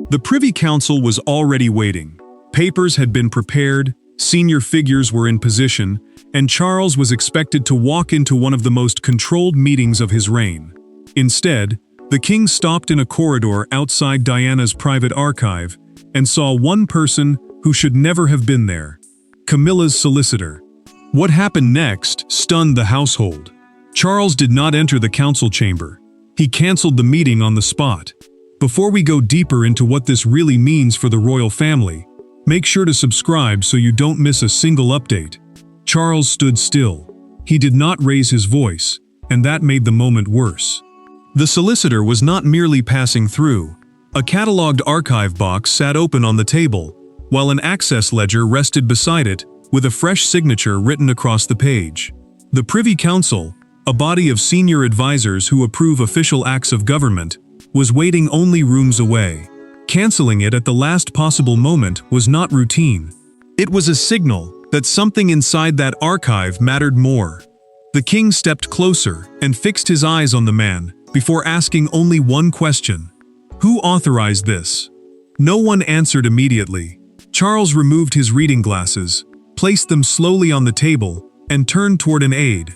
The Privy Council was already waiting. Papers had been prepared, senior figures were in position, and Charles was expected to walk into one of the most controlled meetings of his reign. Instead, the king stopped in a corridor outside Diana's private archive and saw one person who should never have been there: Camilla's solicitor. What happened next stunned the household. Charles did not enter the council chamber. He cancelled the meeting on the spot. Before we go deeper into what this really means for the royal family, make sure to subscribe so you don't miss a single update. Charles stood still. He did not raise his voice, and that made the moment worse. The solicitor was not merely passing through. A catalogued archive box sat open on the table, while an access ledger rested beside it, with a fresh signature written across the page. The Privy Council, a body of senior advisors who approve official acts of government, was waiting only rooms away. Canceling it at the last possible moment was not routine. It was a signal that something inside that archive mattered more. The king stepped closer and fixed his eyes on the man before asking only one question: who authorized this? No one answered immediately. Charles removed his reading glasses, placed them slowly on the table, and turned toward an aide.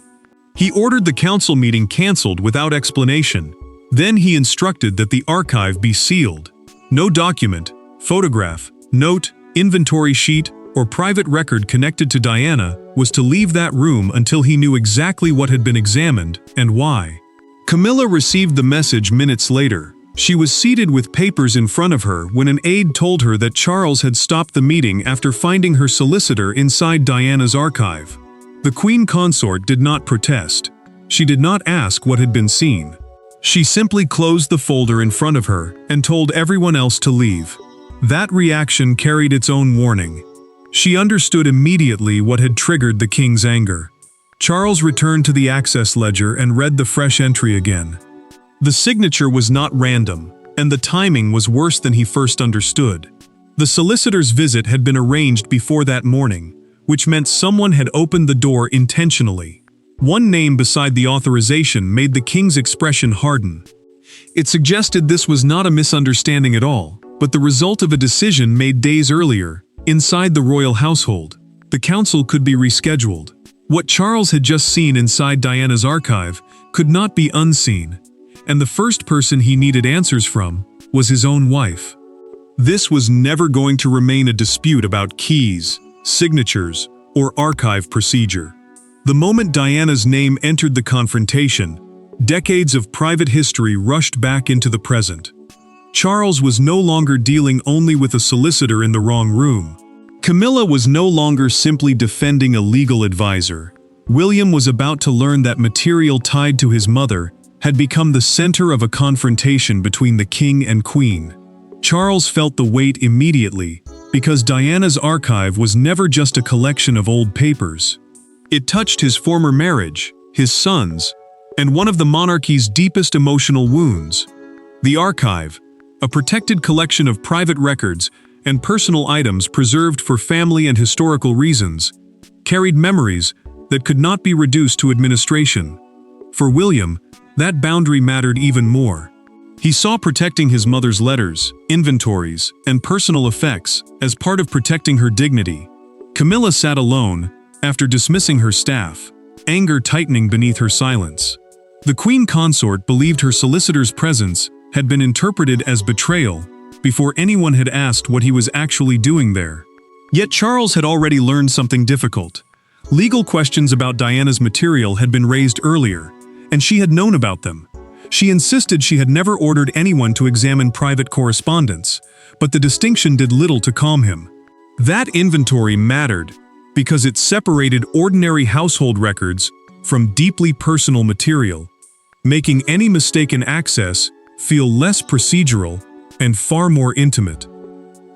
He ordered the council meeting cancelled without explanation. Then he instructed that the archive be sealed. No document, photograph, note, inventory sheet, or private record connected to Diana was to leave that room until he knew exactly what had been examined and why. Camilla received the message minutes later. She was seated with papers in front of her when an aide told her that Charles had stopped the meeting after finding her solicitor inside Diana's archive. The Queen Consort did not protest. She did not ask what had been seen. She simply closed the folder in front of her and told everyone else to leave. That reaction carried its own warning. She understood immediately what had triggered the king's anger. Charles returned to the access ledger and read the fresh entry again. The signature was not random, and the timing was worse than he first understood. The solicitor's visit had been arranged before that morning, which meant someone had opened the door intentionally. One name beside the authorization made the king's expression harden. It suggested this was not a misunderstanding at all, but the result of a decision made days earlier, inside the royal household. The council could be rescheduled. What Charles had just seen inside Diana's archive could not be unseen, and the first person he needed answers from was his own wife. This was never going to remain a dispute about keys, signatures, or archive procedure. The moment Diana's name entered the confrontation, decades of private history rushed back into the present. Charles was no longer dealing only with a solicitor in the wrong room. Camilla was no longer simply defending a legal advisor. William was about to learn that material tied to his mother had become the center of a confrontation between the king and queen. Charles felt the weight immediately, because Diana's archive was never just a collection of old papers. It touched his former marriage, his sons, and one of the monarchy's deepest emotional wounds. The archive, a protected collection of private records and personal items preserved for family and historical reasons, carried memories that could not be reduced to administration. For William, that boundary mattered even more. He saw protecting his mother's letters, inventories, and personal effects as part of protecting her dignity. Camilla sat alone, after dismissing her staff, anger tightening beneath her silence. The Queen Consort believed her solicitor's presence had been interpreted as betrayal before anyone had asked what he was actually doing there. Yet Charles had already learned something difficult. Legal questions about Diana's material had been raised earlier, and she had known about them. She insisted she had never ordered anyone to examine private correspondence, but the distinction did little to calm him. That inventory mattered because it separated ordinary household records from deeply personal material, making any mistaken access feel less procedural and far more intimate.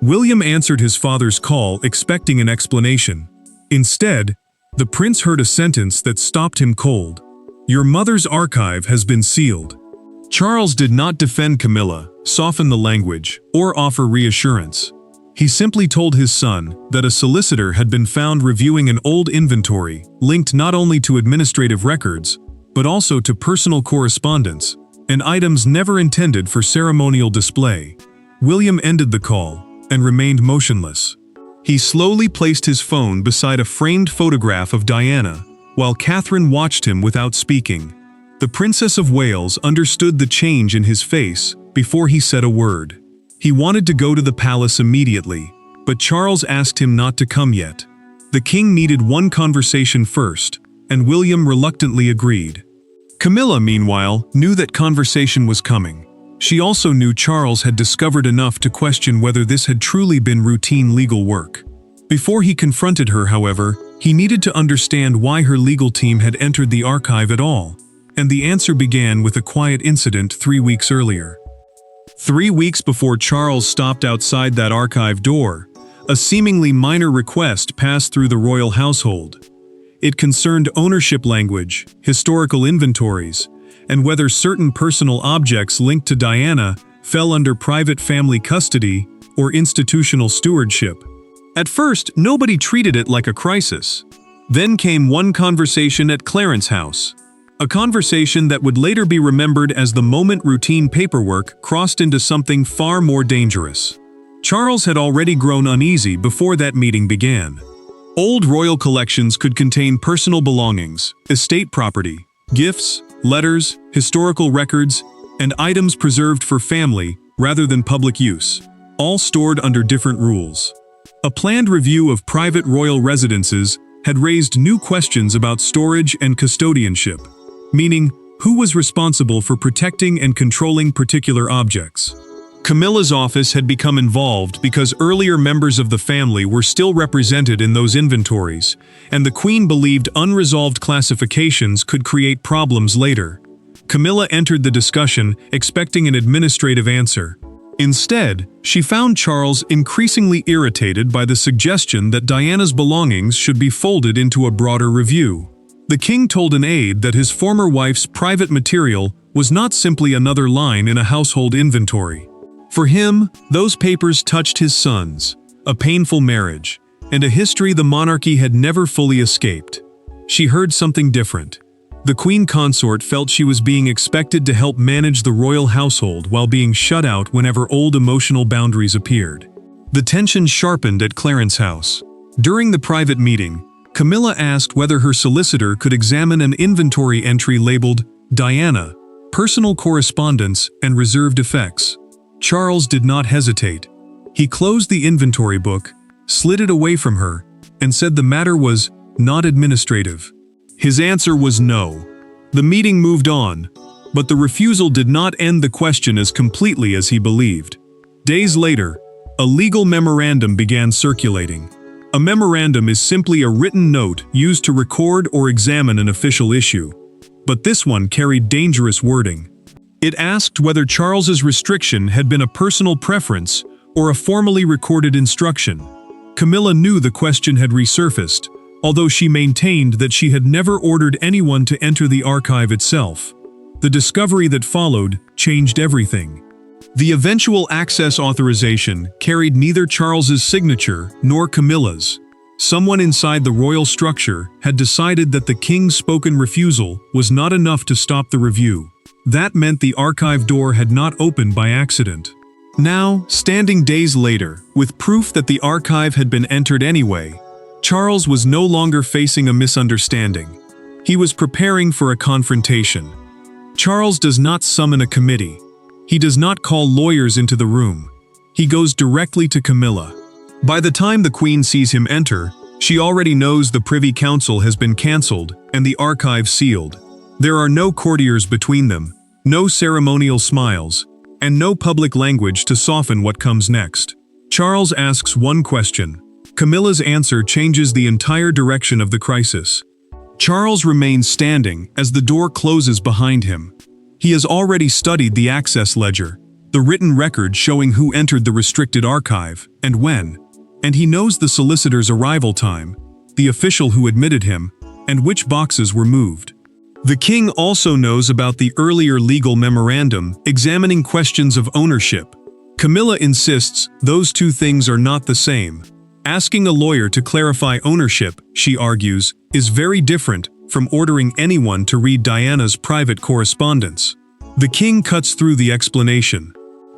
William answered his father's call expecting an explanation. Instead, the prince heard a sentence that stopped him cold. "Your mother's archive has been sealed." Charles did not defend Camilla, soften the language, or offer reassurance. He simply told his son that a solicitor had been found reviewing an old inventory linked not only to administrative records, but also to personal correspondence and items never intended for ceremonial display. William ended the call and remained motionless. He slowly placed his phone beside a framed photograph of Diana, while Catherine watched him without speaking. The Princess of Wales understood the change in his face before he said a word. He wanted to go to the palace immediately, but Charles asked him not to come yet. The king needed one conversation first, and William reluctantly agreed. Camilla, meanwhile, knew that conversation was coming. She also knew Charles had discovered enough to question whether this had truly been routine legal work. Before he confronted her, however, he needed to understand why her legal team had entered the archive at all, and the answer began with a quiet incident 3 weeks earlier. 3 weeks before Charles stopped outside that archive door, a seemingly minor request passed through the royal household. It concerned ownership language, historical inventories, and whether certain personal objects linked to Diana fell under private family custody or institutional stewardship. At first, nobody treated it like a crisis. Then came one conversation at Clarence House. A conversation that would later be remembered as the moment routine paperwork crossed into something far more dangerous. Charles had already grown uneasy before that meeting began. Old royal collections could contain personal belongings, estate property, gifts, letters, historical records, and items preserved for family rather than public use, all stored under different rules. A planned review of private royal residences had raised new questions about storage and custodianship, meaning who was responsible for protecting and controlling particular objects. Camilla's office had become involved because earlier members of the family were still represented in those inventories, and the Queen believed unresolved classifications could create problems later. Camilla entered the discussion expecting an administrative answer. Instead, she found Charles increasingly irritated by the suggestion that Diana's belongings should be folded into a broader review. The king told an aide that his former wife's private material was not simply another line in a household inventory. For him, those papers touched his sons, a painful marriage, and a history the monarchy had never fully escaped. She heard something different. The queen consort felt she was being expected to help manage the royal household while being shut out whenever old emotional boundaries appeared. The tension sharpened at Clarence House. During the private meeting, Camilla asked whether her solicitor could examine an inventory entry labeled Diana, personal correspondence and reserved effects. Charles did not hesitate. He closed the inventory book, slid it away from her, and said the matter was not administrative. His answer was no. The meeting moved on, but the refusal did not end the question as completely as he believed. Days later, a legal memorandum began circulating. A memorandum is simply a written note used to record or examine an official issue. But this one carried dangerous wording. It asked whether Charles's restriction had been a personal preference or a formally recorded instruction. Camilla knew the question had resurfaced, although she maintained that she had never ordered anyone to enter the archive itself. The discovery that followed changed everything. The eventual access authorization carried neither Charles's signature nor Camilla's. Someone inside the royal structure had decided that the king's spoken refusal was not enough to stop the review. That meant the archive door had not opened by accident. Now, standing days later, with proof that the archive had been entered anyway, Charles was no longer facing a misunderstanding. He was preparing for a confrontation. Charles does not summon a committee. He does not call lawyers into the room. He goes directly to Camilla. By the time the Queen sees him enter, she already knows the Privy Council has been cancelled and the archive sealed. There are no courtiers between them, no ceremonial smiles, and no public language to soften what comes next. Charles asks one question. Camilla's answer changes the entire direction of the crisis. Charles remains standing as the door closes behind him. He has already studied the access ledger, the written record showing who entered the restricted archive and when, and he knows the solicitor's arrival time, the official who admitted him, and which boxes were moved. The king also knows about the earlier legal memorandum examining questions of ownership. Camilla insists those two things are not the same. Asking a lawyer to clarify ownership, she argues, is very different from ordering anyone to read Diana's private correspondence. The king cuts through the explanation.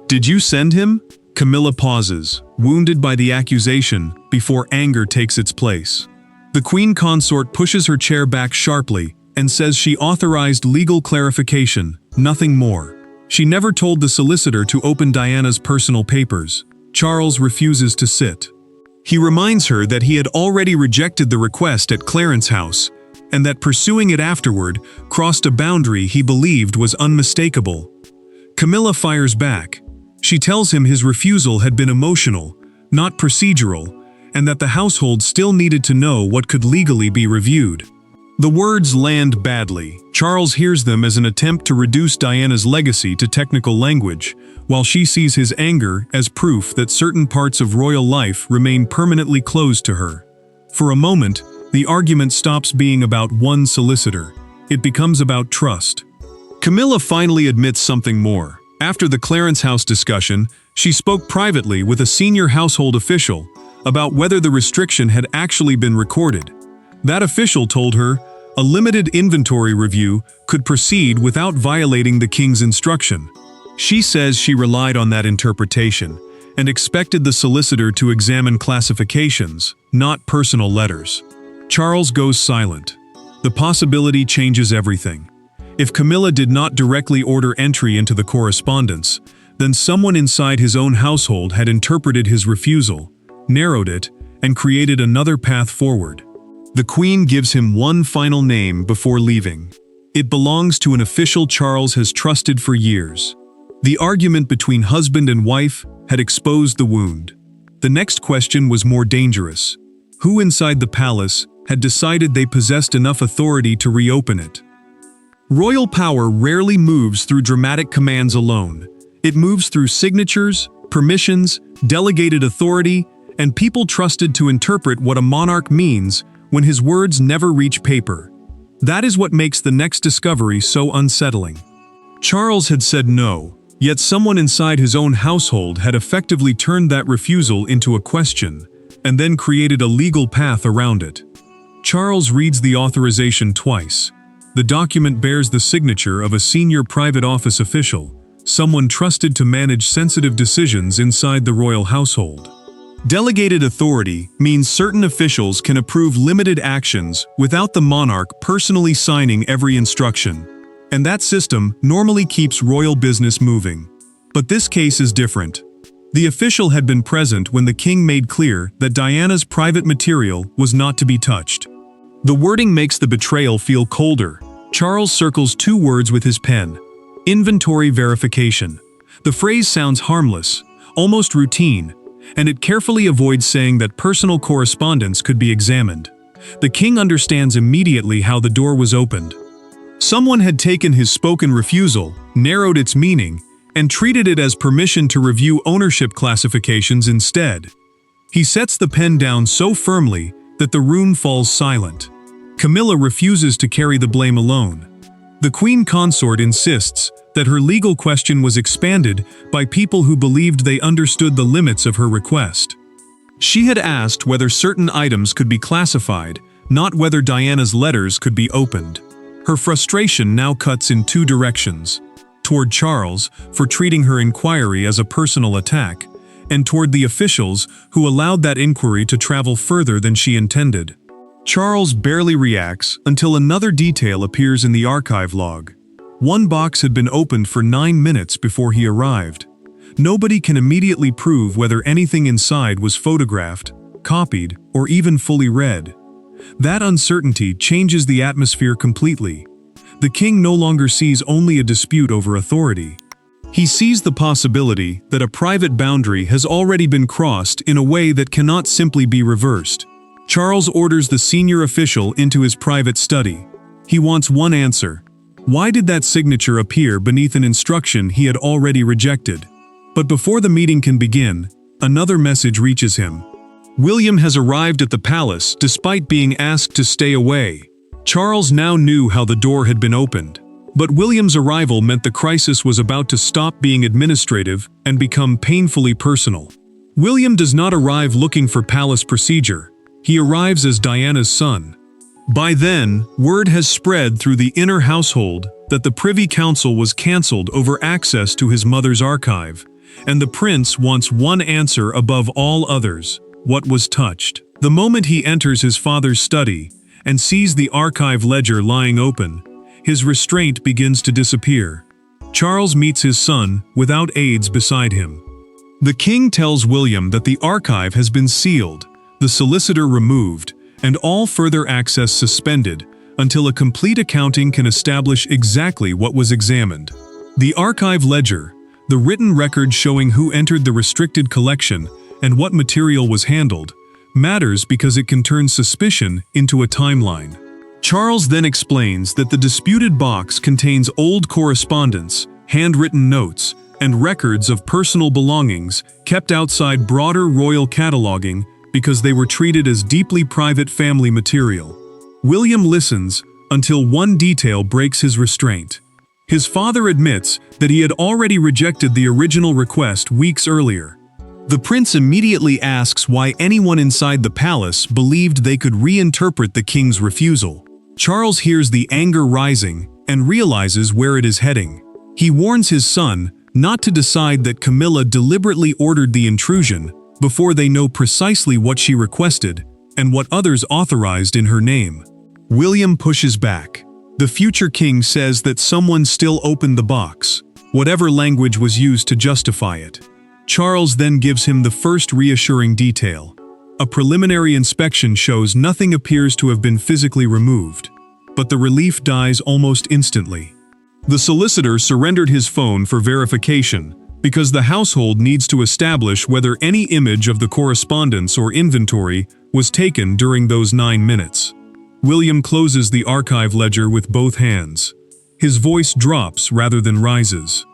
"Did you send him?" Camilla pauses, wounded by the accusation, before anger takes its place. The queen consort pushes her chair back sharply and says she authorized legal clarification, nothing more. She never told the solicitor to open Diana's personal papers. Charles refuses to sit. He reminds her that he had already rejected the request at Clarence House, and that pursuing it afterward crossed a boundary he believed was unmistakable. Camilla fires back. She tells him his refusal had been emotional, not procedural, and that the household still needed to know what could legally be reviewed. The words land badly. Charles hears them as an attempt to reduce Diana's legacy to technical language, while she sees his anger as proof that certain parts of royal life remain permanently closed to her. For a moment, the argument stops being about one solicitor. It becomes about trust. Camilla finally admits something more. After the Clarence House discussion, she spoke privately with a senior household official about whether the restriction had actually been recorded. That official told her a limited inventory review could proceed without violating the king's instruction. She says she relied on that interpretation and expected the solicitor to examine classifications, not personal letters. Charles goes silent. The possibility changes everything. If Camilla did not directly order entry into the correspondence, then someone inside his own household had interpreted his refusal, narrowed it, and created another path forward. The Queen gives him one final name before leaving. It belongs to an official Charles has trusted for years. The argument between husband and wife had exposed the wound. The next question was more dangerous. Who inside the palace had decided they possessed enough authority to reopen it? Royal power rarely moves through dramatic commands alone. It moves through signatures, permissions, delegated authority, and people trusted to interpret what a monarch means when his words never reach paper. That is what makes the next discovery so unsettling. Charles had said no, yet someone inside his own household had effectively turned that refusal into a question, and then created a legal path around it. Charles reads the authorization twice. The document bears the signature of a senior private office official, someone trusted to manage sensitive decisions inside the royal household. Delegated authority means certain officials can approve limited actions without the monarch personally signing every instruction. And that system normally keeps royal business moving. But this case is different. The official had been present when the king made clear that Diana's private material was not to be touched. The wording makes the betrayal feel colder. Charles circles two words with his pen: inventory verification. The phrase sounds harmless, almost routine, and it carefully avoids saying that personal correspondence could be examined. The king understands immediately how the door was opened. Someone had taken his spoken refusal, narrowed its meaning, and treated it as permission to review ownership classifications instead. He sets the pen down so firmly that the room falls silent. Camilla refuses to carry the blame alone. The queen consort insists that her legal question was expanded by people who believed they understood the limits of her request. She had asked whether certain items could be classified, not whether Diana's letters could be opened. Her frustration now cuts in two directions: toward Charles for treating her inquiry as a personal attack, and toward the officials who allowed that inquiry to travel further than she intended. Charles barely reacts until another detail appears in the archive log. One box had been opened for 9 minutes before he arrived. Nobody can immediately prove whether anything inside was photographed, copied, or even fully read. That uncertainty changes the atmosphere completely. The king no longer sees only a dispute over authority. He sees the possibility that a private boundary has already been crossed in a way that cannot simply be reversed. Charles orders the senior official into his private study. He wants one answer. Why did that signature appear beneath an instruction he had already rejected? But before the meeting can begin, another message reaches him. William has arrived at the palace despite being asked to stay away. Charles now knew how the door had been opened. But William's arrival meant the crisis was about to stop being administrative and become painfully personal. William does not arrive looking for palace procedure. He arrives as Diana's son. By then, word has spread through the inner household that the Privy Council was cancelled over access to his mother's archive, and the prince wants one answer above all others: what was touched. The moment he enters his father's study and sees the archive ledger lying open, his restraint begins to disappear. Charles meets his son without aides beside him. The king tells William that the archive has been sealed, the solicitor removed, and all further access suspended until a complete accounting can establish exactly what was examined. The archive ledger, the written record showing who entered the restricted collection and what material was handled, matters because it can turn suspicion into a timeline. Charles then explains that the disputed box contains old correspondence, handwritten notes, and records of personal belongings kept outside broader royal cataloging because they were treated as deeply private family material. William listens until one detail breaks his restraint. His father admits that he had already rejected the original request weeks earlier. The prince immediately asks why anyone inside the palace believed they could reinterpret the king's refusal. Charles hears the anger rising and realizes where it is heading. He warns his son not to decide that Camilla deliberately ordered the intrusion before they know precisely what she requested and what others authorized in her name. William pushes back. The future king says that someone still opened the box, whatever language was used to justify it. Charles then gives him the first reassuring detail. A preliminary inspection shows nothing appears to have been physically removed, but the relief dies almost instantly. The solicitor surrendered his phone for verification because the household needs to establish whether any image of the correspondence or inventory was taken during those 9 minutes. William closes the archive ledger with both hands. His voice drops rather than rises.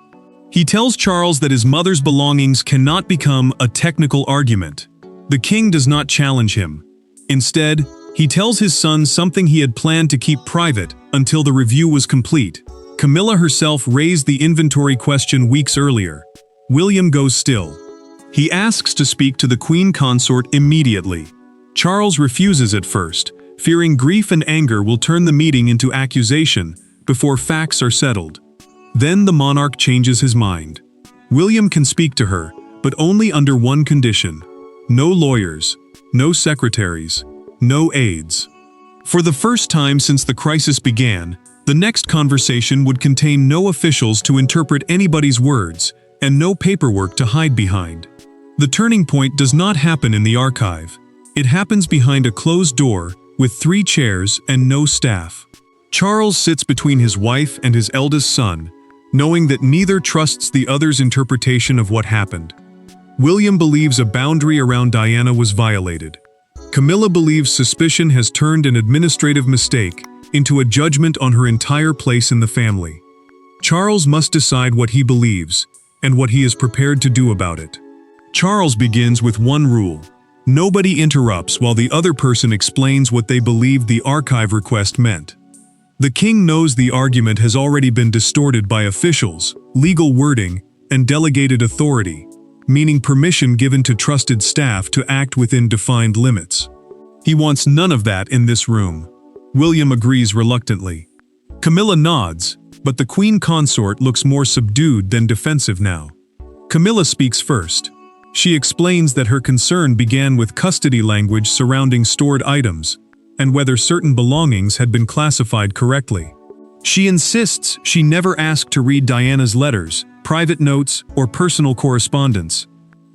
He tells Charles that his mother's belongings cannot become a technical argument. The king does not challenge him. Instead, he tells his son something he had planned to keep private until the review was complete. Camilla herself raised the inventory question weeks earlier. William goes still. He asks to speak to the queen consort immediately. Charles refuses at first, fearing grief and anger will turn the meeting into accusation before facts are settled. Then the monarch changes his mind. William can speak to her, but only under one condition: no lawyers, no secretaries, no aides. For the first time since the crisis began, the next conversation would contain no officials to interpret anybody's words, and no paperwork to hide behind. The turning point does not happen in the archive. It happens behind a closed door, with 3 chairs and no staff. Charles sits between his wife and his eldest son, knowing that neither trusts the other's interpretation of what happened. William believes a boundary around Diana was violated. Camilla believes suspicion has turned an administrative mistake into a judgment on her entire place in the family. Charles must decide what he believes and what he is prepared to do about it. Charles begins with one rule: nobody interrupts while the other person explains what they believe the archive request meant. The king knows the argument has already been distorted by officials, legal wording, and delegated authority, meaning permission given to trusted staff to act within defined limits. He wants none of that in this room. William agrees reluctantly. Camilla nods, but the queen consort looks more subdued than defensive now. Camilla speaks first. She explains that her concern began with custody language surrounding stored items, and whether certain belongings had been classified correctly. She insists she never asked to read Diana's letters, private notes, or personal correspondence.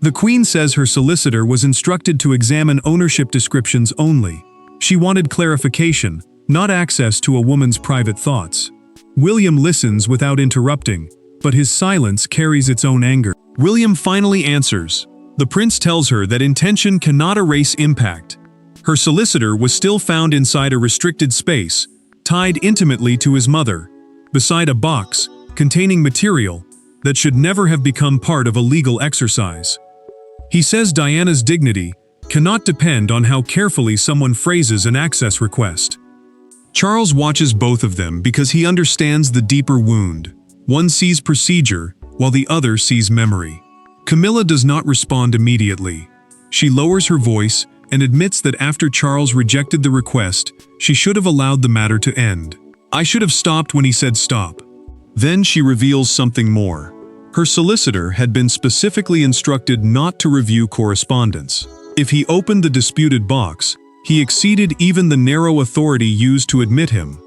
The Queen says her solicitor was instructed to examine ownership descriptions only. She wanted clarification, not access to a woman's private thoughts. William listens without interrupting, but his silence carries its own anger. William finally answers. The prince tells her that intention cannot erase impact. Her solicitor was still found inside a restricted space, tied intimately to his mother, beside a box containing material that should never have become part of a legal exercise. He says Diana's dignity cannot depend on how carefully someone phrases an access request. Charles watches both of them because he understands the deeper wound. One sees procedure, while the other sees memory. Camilla does not respond immediately. She lowers her voice and admits that after Charles rejected the request, she should have allowed the matter to end. I should have stopped when he said stop. Then she reveals something more. Her solicitor had been specifically instructed not to review correspondence. If he opened the disputed box, he exceeded even the narrow authority used to admit him.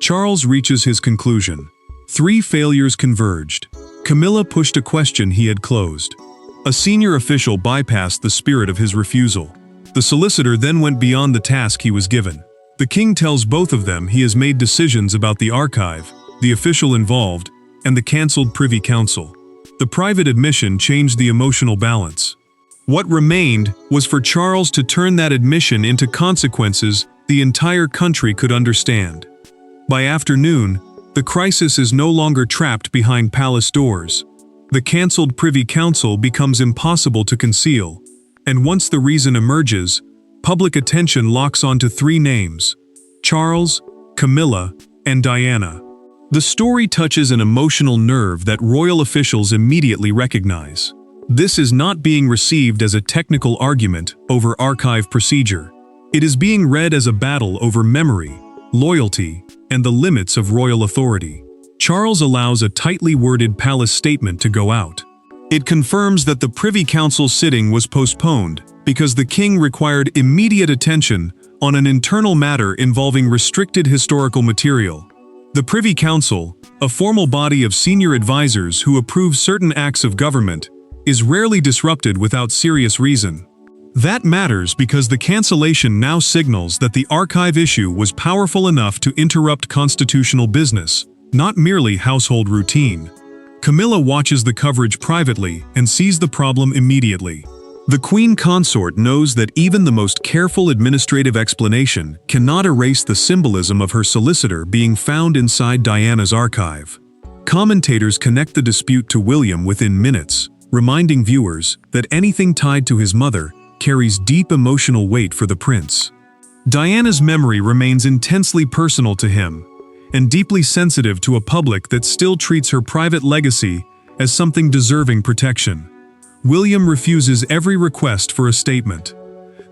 Charles reaches his conclusion. 3 failures converged. Camilla pushed a question he had closed. A senior official bypassed the spirit of his refusal. The solicitor then went beyond the task he was given. The king tells both of them he has made decisions about the archive, the official involved, and the cancelled Privy Council. The private admission changed the emotional balance. What remained was for Charles to turn that admission into consequences the entire country could understand. By afternoon, the crisis is no longer trapped behind palace doors. The cancelled Privy Council becomes impossible to conceal, and once the reason emerges, public attention locks onto 3 names: Charles, Camilla, and Diana. The story touches an emotional nerve that royal officials immediately recognize. This is not being received as a technical argument over archive procedure. It is being read as a battle over memory, loyalty, and the limits of royal authority. Charles allows a tightly worded palace statement to go out. It confirms that the Privy Council sitting was postponed because the king required immediate attention on an internal matter involving restricted historical material. The Privy Council, a formal body of senior advisors who approve certain acts of government, is rarely disrupted without serious reason. That matters because the cancellation now signals that the archive issue was powerful enough to interrupt constitutional business, not merely household routine. Camilla watches the coverage privately and sees the problem immediately. The Queen Consort knows that even the most careful administrative explanation cannot erase the symbolism of her solicitor being found inside Diana's archive. Commentators connect the dispute to William within minutes, reminding viewers that anything tied to his mother carries deep emotional weight for the prince. Diana's memory remains intensely personal to him, and deeply sensitive to a public that still treats her private legacy as something deserving protection. William refuses every request for a statement.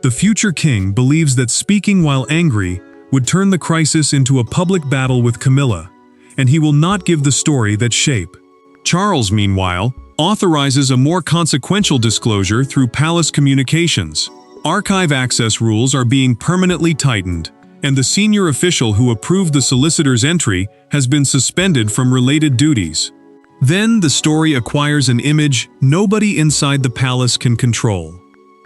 The future king believes that speaking while angry would turn the crisis into a public battle with Camilla, and he will not give the story that shape. Charles, meanwhile, authorizes a more consequential disclosure through palace communications. Archive access rules are being permanently tightened, and the senior official who approved the solicitor's entry has been suspended from related duties. Then the story acquires an image nobody inside the palace can control.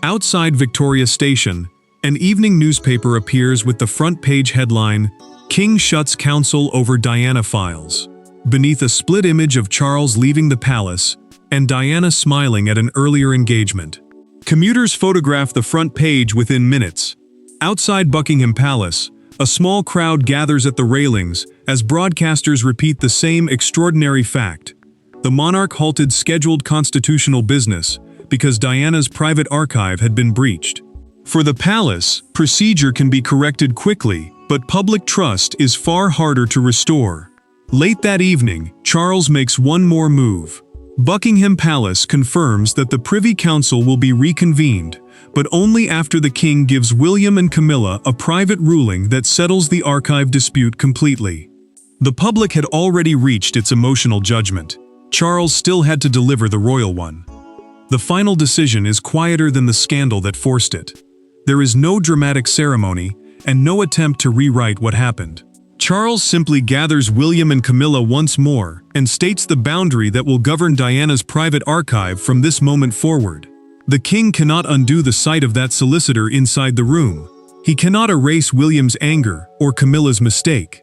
Outside Victoria Station, an evening newspaper appears with the front page headline, "King Shuts Council Over Diana Files." Beneath a split image of Charles leaving the palace and Diana smiling at an earlier engagement. Commuters photograph the front page within minutes. Outside Buckingham Palace, a small crowd gathers at the railings as broadcasters repeat the same extraordinary fact. The monarch halted scheduled constitutional business because Diana's private archive had been breached. For the palace, procedure can be corrected quickly, but public trust is far harder to restore. Late that evening, Charles makes one more move. Buckingham Palace confirms that the Privy Council will be reconvened, but only after the king gives William and Camilla a private ruling that settles the archive dispute completely. The public had already reached its emotional judgment. Charles still had to deliver the royal one. The final decision is quieter than the scandal that forced it. There is no dramatic ceremony and no attempt to rewrite what happened. Charles simply gathers William and Camilla once more and states the boundary that will govern Diana's private archive from this moment forward. The king cannot undo the sight of that solicitor inside the room. He cannot erase William's anger or Camilla's mistake.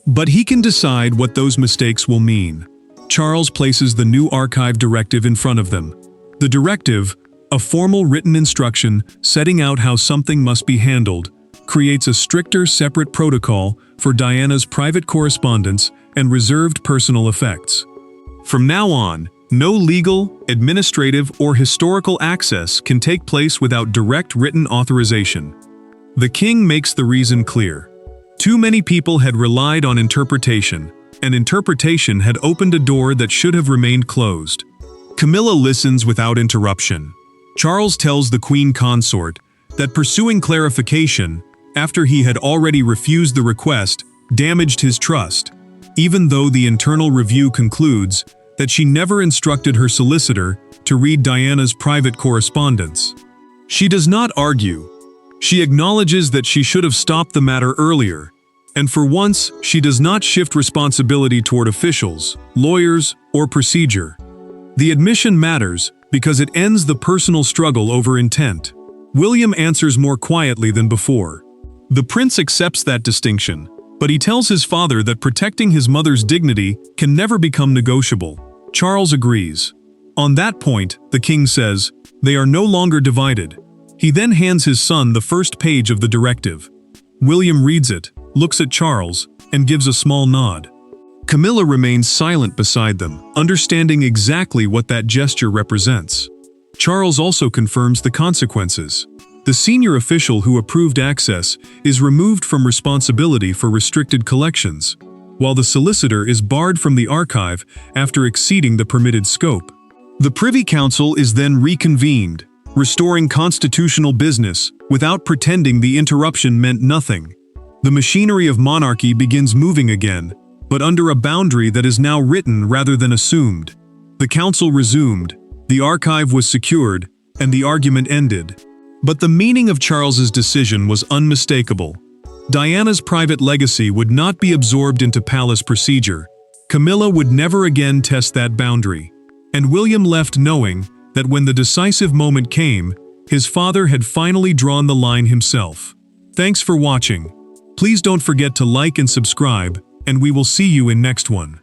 But he can decide what those mistakes will mean. Charles places the new archive directive in front of them. The directive, a formal written instruction setting out how something must be handled, creates a stricter separate protocol for Diana's private correspondence and reserved personal effects. From now on, no legal, administrative, or historical access can take place without direct written authorization. The king makes the reason clear. Too many people had relied on interpretation, and interpretation had opened a door that should have remained closed. Camilla listens without interruption. Charles tells the Queen Consort that pursuing clarification, after he had already refused the request, damaged his trust. Even though the internal review concludes that she never instructed her solicitor to read Diana's private correspondence. She does not argue. She acknowledges that she should have stopped the matter earlier, and for once, she does not shift responsibility toward officials, lawyers, or procedure. The admission matters because it ends the personal struggle over intent. William answers more quietly than before. The prince accepts that distinction, but he tells his father that protecting his mother's dignity can never become negotiable. Charles agrees. On that point, the king says, they are no longer divided. He then hands his son the first page of the directive. William reads it, looks at Charles, and gives a small nod. Camilla remains silent beside them, understanding exactly what that gesture represents. Charles also confirms the consequences. The senior official who approved access is removed from responsibility for restricted collections, while the solicitor is barred from the archive after exceeding the permitted scope. The Privy Council is then reconvened, restoring constitutional business without pretending the interruption meant nothing. The machinery of monarchy begins moving again, but under a boundary that is now written rather than assumed. The council resumed, the archive was secured, and the argument ended. But the meaning of Charles's decision was unmistakable. Diana's private legacy would not be absorbed into palace procedure. Camilla would never again test that boundary. And William left knowing that when the decisive moment came, his father had finally drawn the line himself. Thanks for watching. Please don't forget to like and subscribe, and we will see you in next one.